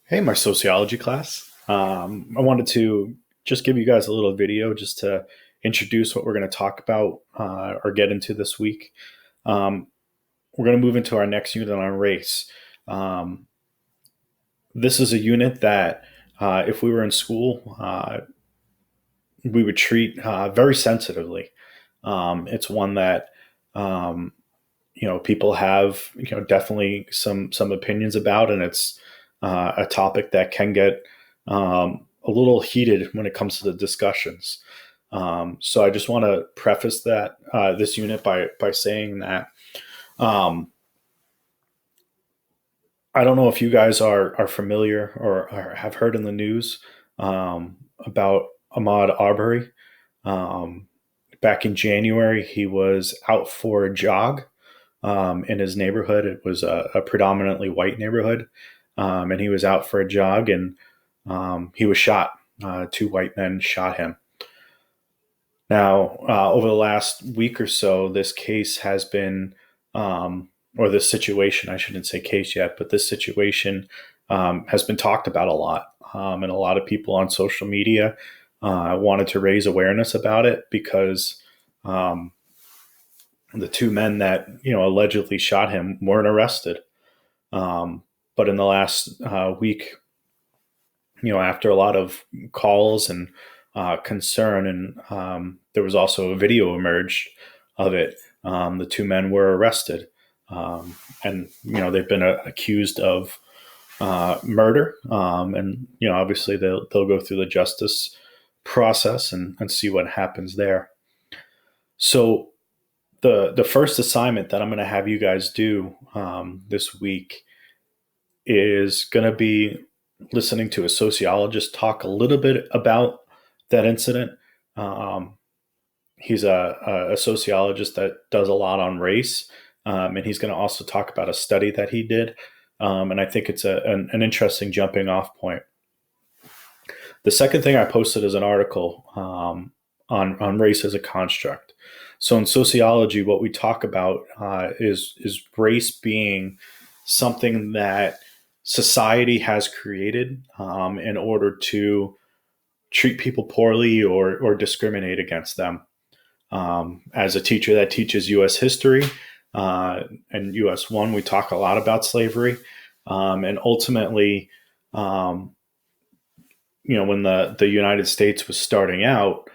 Hey, my sociology class. I wanted to just give you guys a little video just to introduce what we're going to talk about or get into this week. Um, we're going to move into our next unit on race. Um, this is a unit that, if we were in school, we would treat very sensitively. It's one that people have definitely some opinions about, and it's a topic that can get a little heated when it comes to the discussions. So I just want to preface that this unit by saying that um, I don't know if you guys are familiar or have heard in the news about Ahmaud Arbery. Um, Back in January, he was out for a jog in his neighborhood. It was a predominantly white neighborhood, and he was out for a jog, and he was shot. Two white men shot him. Now, over the last week or so, this case has been, or this situation, I shouldn't say case yet, but this situation has been talked about a lot. And a lot of people on social media wanted to raise awareness about it because um, the two men that allegedly shot him weren't arrested. But in the last week, after a lot of calls and concern, and there was also a video emerged of it. The two men were arrested, and they've been accused of murder, and obviously they'll go through the justice process and see what happens there. So the first assignment that I'm going to have you guys do this week is going to be listening to a sociologist talk a little bit about that incident. Um, he's a sociologist that does a lot on race, and he's going to also talk about a study that he did. And I think it's an interesting jumping off point. The second thing I posted is an article on race as a construct. So in sociology, what we talk about is race being something that society has created in order to treat people poorly or discriminate against them. As a teacher that teaches U.S. history and U.S. 1, we talk a lot about slavery. And ultimately, um, when the United States was starting out,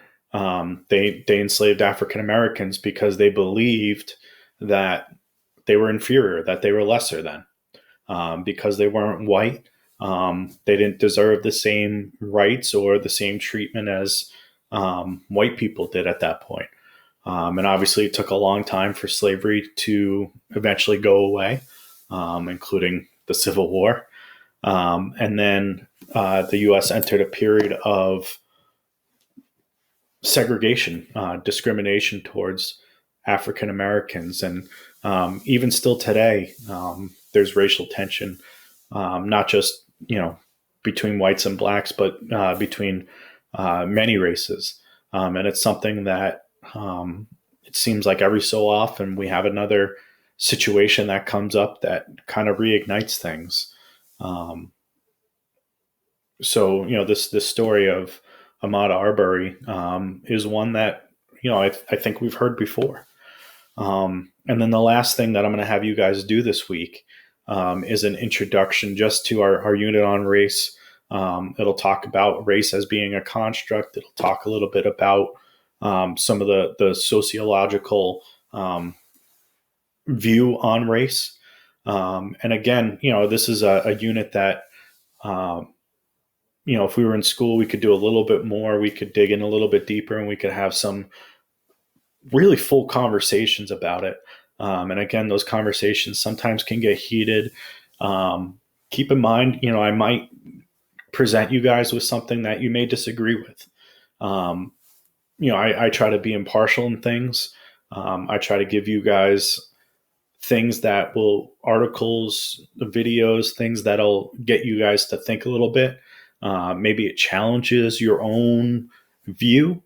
they enslaved African Americans because they believed that they were inferior, that they were lesser than, because they weren't white. They didn't deserve the same rights or the same treatment as white people did at that point. And obviously, it took a long time for slavery to eventually go away, including the Civil War. And then the U.S. entered a period of segregation, discrimination towards African Americans. And even still today, there's racial tension, not just, between whites and blacks, but between many races. And it's something that it seems like every so often we have another situation that comes up that kind of reignites things. Um, so this story of Ahmaud Arbery is one that I think we've heard before. And then the last thing that I'm going to have you guys do this week is an introduction just to our unit on race. It'll talk about race as being a construct. It'll talk a little bit about some of the sociological view on race. And again, this is a unit that um, if we were in school, we could do a little bit more. We could dig in a little bit deeper, and we could have some really full conversations about it. And again, those conversations sometimes can get heated. Keep in mind, I might present you guys with something that you may disagree with. Um, I try to be impartial in things. I try to give you guys things that will articles, videos, things that'll get you guys to think a little bit. Maybe it challenges your own view.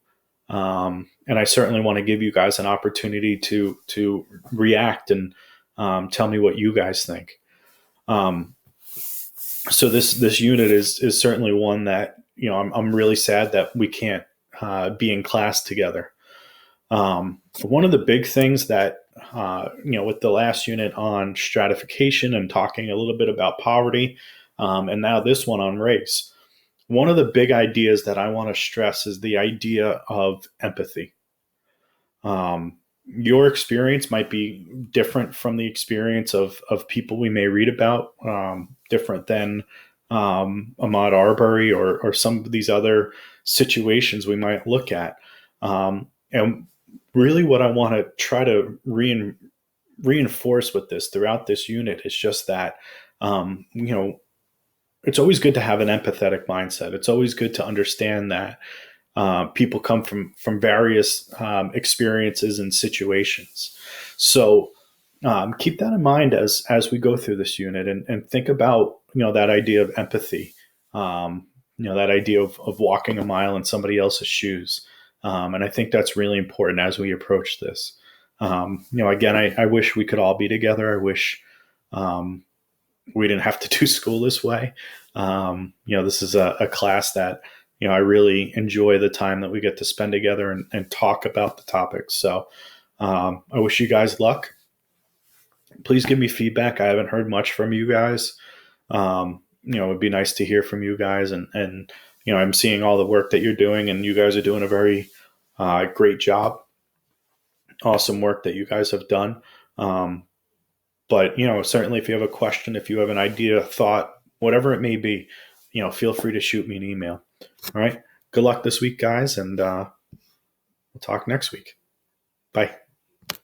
And I certainly want to give you guys an opportunity to react and tell me what you guys think. Um, So this unit is certainly one that, I'm really sad that we can't be in class together. One of the big things that, with the last unit on stratification and talking a little bit about poverty, and now this one on race, one of the big ideas that I want to stress is the idea of empathy. Your experience might be different from the experience of people we may read about, different than Ahmaud Arbery or some of these other situations we might look at. And really, what I want to try to reinforce with this throughout this unit is just that, it's always good to have an empathetic mindset. It's always good to understand that people come from various experiences and situations. So keep that in mind as we go through this unit, and think about that idea of empathy. That idea of walking a mile in somebody else's shoes. And I think that's really important as we approach this. Again, I wish we could all be together. I wish we didn't have to do school this way. This is a class that, I really enjoy the time that we get to spend together and talk about the topics. So I wish you guys luck. Please give me feedback. I haven't heard much from you guys. It would be nice to hear from you guys. And I'm seeing all the work that you're doing, and you guys are doing a very great job. Awesome work that you guys have done. But, certainly if you have a question, if you have an idea, thought, whatever it may be, feel free to shoot me an email. All right. Good luck this week, guys. And we'll talk next week. Bye.